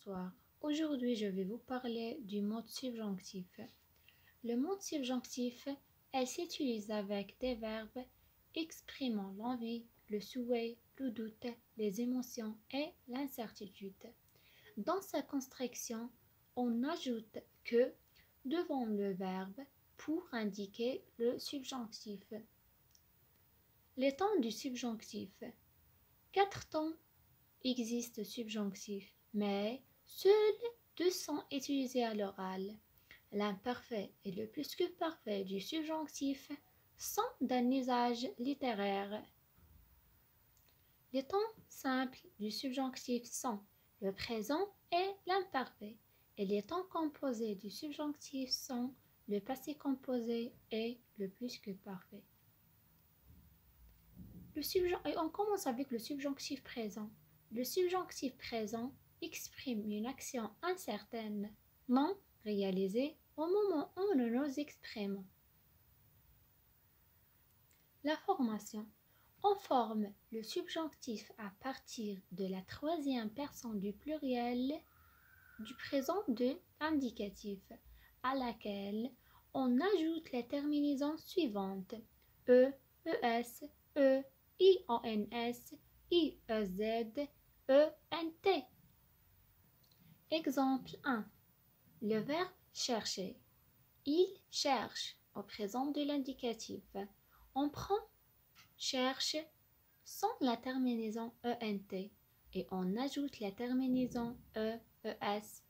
Bonsoir. Aujourd'hui, je vais vous parler du mode subjonctif. Le mode subjonctif, elle s'utilise avec des verbes exprimant l'envie, le souhait, le doute, les émotions et l'incertitude. Dans sa construction, on ajoute que devant le verbe pour indiquer le subjonctif. Les temps du subjonctif. 4 temps existent subjonctifs, mais seuls 2 sont utilisés à l'oral. L'imparfait et le plus que parfait du subjonctif sont d'un usage littéraire. Les temps simples du subjonctif sont le présent et l'imparfait, et les temps composés du subjonctif sont le passé composé et le plus que parfait. Et on commence avec le subjonctif présent. Le subjonctif présent exprime une action incertaine, non réalisée au moment où nous nous exprimons. La formation. On forme le subjonctif à partir de la troisième personne du pluriel du présent de l'indicatif, à laquelle on ajoute les terminaisons suivantes: e, es, e, ions, iez, ent. Exemple 1. Le verbe chercher. Il cherche au présent de l'indicatif. On prend cherche sans la terminaison ent et on ajoute la terminaison e, es,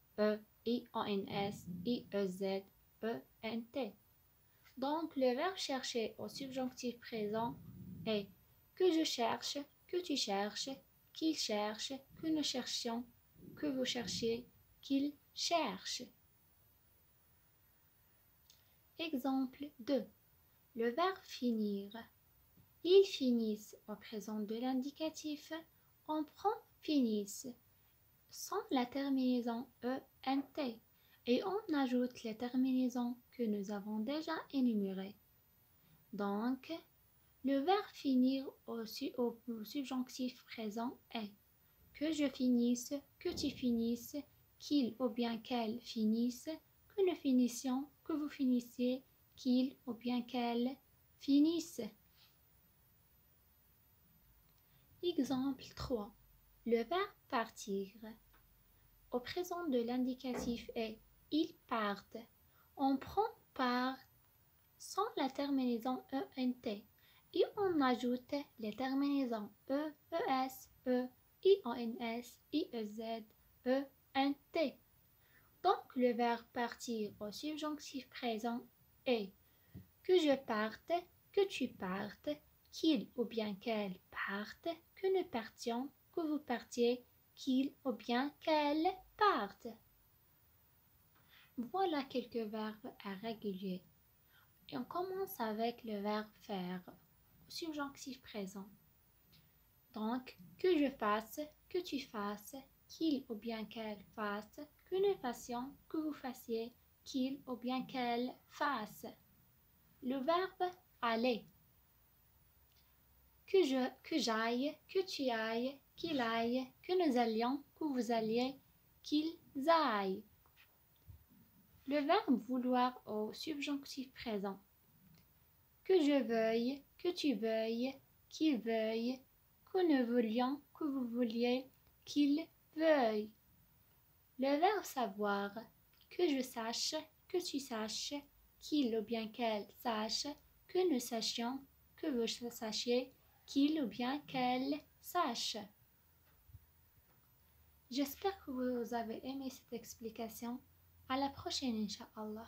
ions, iez, ent. Donc le verbe chercher au subjonctif présent est que je cherche, que tu cherches, qu'il cherche, que nous cherchions, que vous cherchiez, qu'il cherche. Exemple 2. Le verbe finir. Ils finissent au présent de l'indicatif. On prend finissent sans la terminaison ent et on ajoute les terminaisons que nous avons déjà énumérées. Donc, le verbe finir au subjonctif présent est que je finisse, que tu finisses, qu'il ou bien qu'elle finisse, que nous finissions, que vous finissiez, qu'il ou bien qu'elle finisse. Exemple 3. Le verbe partir. Au présent de l'indicatif est ils partent. On prend part sans la terminaison ent et on ajoute les terminaisons es, ions, iez, ent. Donc le verbe partir au subjonctif présent est que je parte, que tu partes, qu'il ou bien qu'elle parte, que nous partions, que vous partiez, qu'il ou bien qu'elle parte. Voilà quelques verbes irréguliers. Et on commence avec le verbe faire, au subjonctif présent. Donc, que je fasse, que tu fasses, qu'il ou bien qu'elle fasse, que nous fassions, que vous fassiez, qu'il ou bien qu'elle fasse. Le verbe aller. Que j'aille, que tu ailles, qu'il aille, que nous allions, que vous alliez, qu'ils aillent. Le verbe vouloir au subjonctif présent. Que je veuille, que tu veuilles, qu'il veuille, que nous voulions, que vous vouliez, qu'il veuille. Le verbe savoir. Que je sache, que tu saches, qu'il ou bien qu'elle sache, que nous sachions, que vous sachiez, qu'il ou bien qu'elle sache. J'espère que vous avez aimé cette explication. À la prochaine, Inch'Allah.